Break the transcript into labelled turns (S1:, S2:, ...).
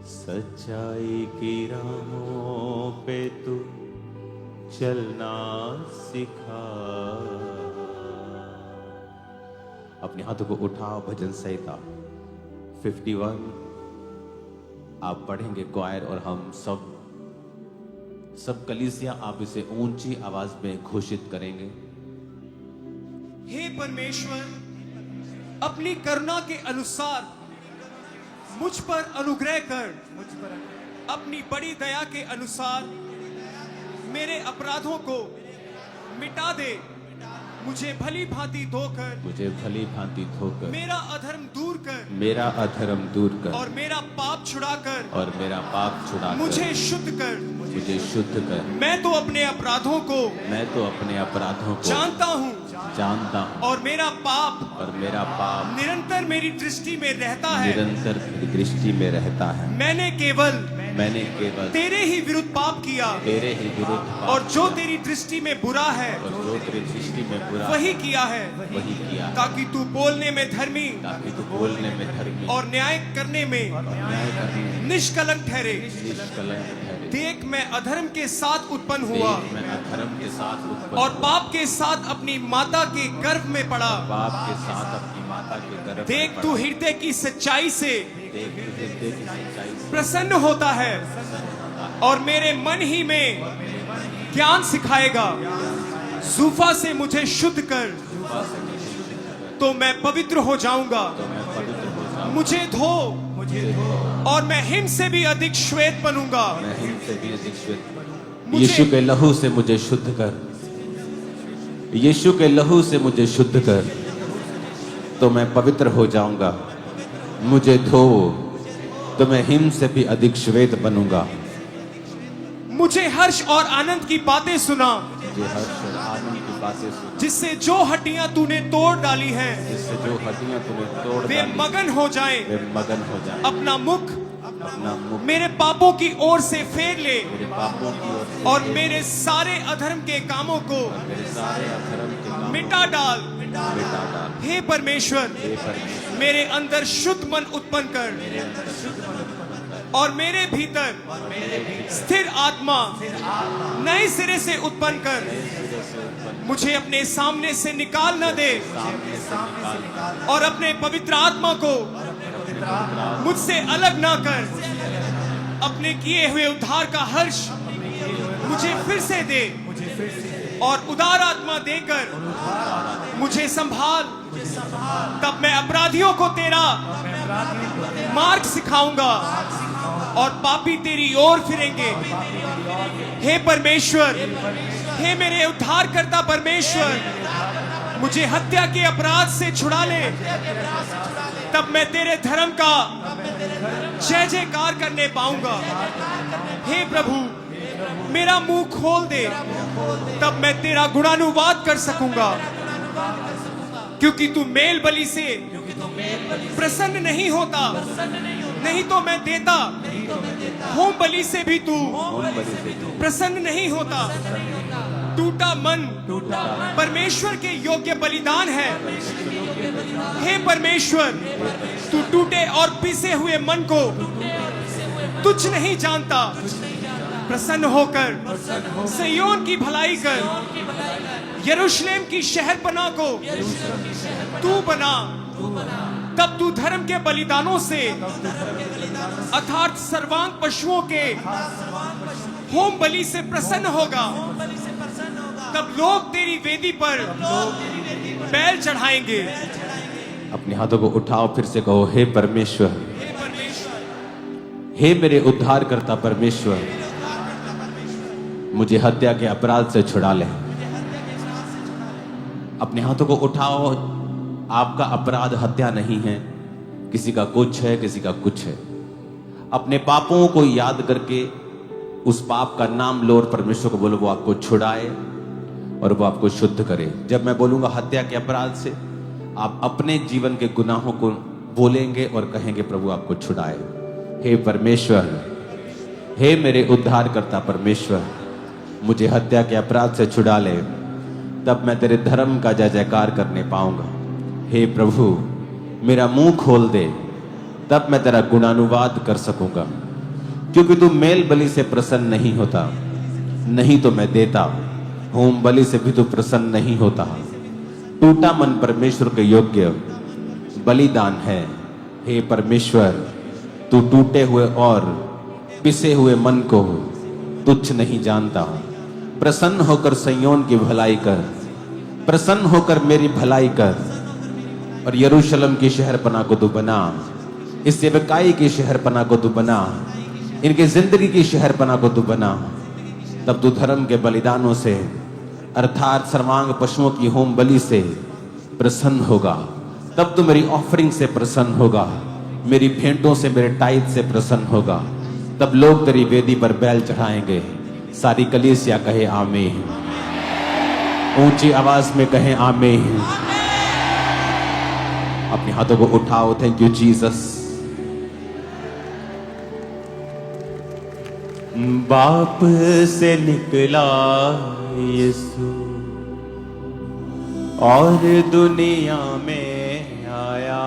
S1: सच्चाई की राहों पे तू चलना सिखा। अपने हाथों को उठाओ, भजन संहिता 51 आप पढ़ेंगे क्वायर, और हम सब कलीसिया आप इसे ऊंची आवाज में घोषित करेंगे।
S2: हे परमेश्वर, अपनी करुणा के अनुसार मुझ पर अनुग्रह कर। अपनी बड़ी दया के अनुसार मेरे अपराधों को मिटा दे। मुझे भली भांति धोकर मेरा अधर्म दूर कर।
S1: मेरा अधर्म दूर कर
S2: और मेरा पाप छुड़ाकर मुझे शुद्ध कर। मैं तो अपने अपराधों को जानता हूँ और मेरा पाप निरंतर मेरी दृष्टि में रहता है। मैंने केवल तेरे ही विरुद्ध पाप किया और जो तेरी दृष्टि में बुरा है वही किया है, ताकि तू बोलने में धर्मी और न्याय करने में निष्कलंक ठहरे। देख, मैं अधर्म के साथ उत्पन्न हुआ और पाप के साथ अपनी माता के गर्भ में पड़ा। देख, तू हृदय की सच्चाई से प्रसन्न होता है और मेरे मन ही में ज्ञान सिखाएगा। जूफा से मुझे शुद्ध कर तो मैं पवित्र हो जाऊंगा। मुझे धो और मैं हिम से भी अधिक श्वेत बनूंगा।
S1: यीशु के लहू से मुझे शुद्ध कर। यीशु के लहू से मुझे शुद्ध कर तो मैं पवित्र हो जाऊंगा। मुझे धो तो मैं हिम से भी अधिक श्वेत बनूंगा।
S2: मुझे हर्ष और आनंद की बातें सुना, जिससे जो हड्डियां तूने तोड़ डाली हैं वे मगन हो जाएं। अपना मुख मेरे पापों की ओर से फेर ले और मेरे सारे अधर्म के कामों को मिटा डाल। हे परमेश्वर, मेरे अंदर शुद्ध मन उत्पन्न कर और मेरे भीतर स्थिर आत्मा नए सिरे से उत्पन्न कर। मुझे अपने सामने से निकाल न दे और अपने पवित्र आत्मा को मुझसे अलग ना कर। अपने किए हुए उद्धार का हर्ष मुझे फिर से दे और उदार आत्मा देकर मुझे संभाल। तब मैं अपराधियों को तेरा मार्ग सिखाऊंगा और पापी तेरी ओर फिरेंगे। हे परमेश्वर, हे मेरे उद्धारकर्ता परमेश्वर, मुझे हत्या के अपराध से छुड़ा ले। तब मैं तेरे धर्म का जय जयकार करने पाऊंगा। हे प्रभु, मेरा मुंह खोल दे, तब मैं तेरा गुणानुवाद कर सकूंगा। क्योंकि तू मेल बलि से प्रसन्न नहीं होता, नहीं तो मैं देता। होम बलि से भी तू प्रसन्न नहीं होता। टूटा मन परमेश्वर के योग्य बलिदान है। हे परमेश्वर, तू टूटे और पिसे हुए मन को तुच्छ नहीं जानता। प्रसन्न होकर सिय्योन की भलाई कर। यरूशलेम की शहरपनाह को तू बना। तब तू धर्म के बलिदानों से अर्थात सर्वांग पशुओं के होम बलि से प्रसन्न होगा। तब लोग तेरी वेदी पर बैल चढ़ाएंगे।
S1: अपने हाथों को उठाओ, फिर से कहो, हे परमेश्वर, हे मेरे उद्धारकर्ता परमेश्वर, मुझे हत्या के अपराध से छुड़ा ले। अपने हाथों को उठाओ। आपका अपराध हत्या नहीं है, किसी का कुछ है, किसी का कुछ है। अपने पापों को याद करके उस पाप का नाम लो और परमेश्वर को बोलो, वो आपको छुड़ाए और वो आपको शुद्ध करे। जब मैं बोलूंगा हत्या के अपराध से, आप अपने जीवन के गुनाहों को बोलेंगे और कहेंगे, प्रभु आपको छुड़ाए। हे परमेश्वर, हे मेरे उद्धारकर्ता परमेश्वर, मुझे हत्या के अपराध से छुड़ा ले, तब मैं तेरे धर्म का जय जयकार करने पाऊंगा। हे प्रभु, मेरा मुंह खोल दे, तब मैं तेरा गुणानुवाद कर सकूंगा। क्योंकि तू मेल बलि से प्रसन्न नहीं होता, नहीं तो मैं देता। होम बलि से भी तू प्रसन्न नहीं होता। टूटा मन परमेश्वर के योग्य बलिदान है। हे परमेश्वर, तू टूटे हुए और पिसे हुए मन को तुच्छ नहीं जानता। प्रसन्न होकर सिय्योन की भलाई कर, प्रसन्न होकर मेरी भलाई कर, और यरूशलेम की शहरपना को तू बना, इस सेवकाई की शहरपना को तू बना, इनकी जिंदगी की शहरपना को तू बना। तब तू धर्म के बलिदानों से अर्थात सर्वांग पशुओं की होम बलि से प्रसन्न होगा। तब तू मेरी ऑफरिंग से प्रसन्न होगा, मेरी भेंटों से, मेरे टाइट से प्रसन्न होगा। तब लोग तेरी वेदी पर बैल चढ़ाएंगे। सारी कलीसिया कहे आमीन, ऊंची आवाज में कहे आमीन। अपने हाथों को उठाओ। Thank you Jesus. बाप से निकला यीशु और दुनिया में आया।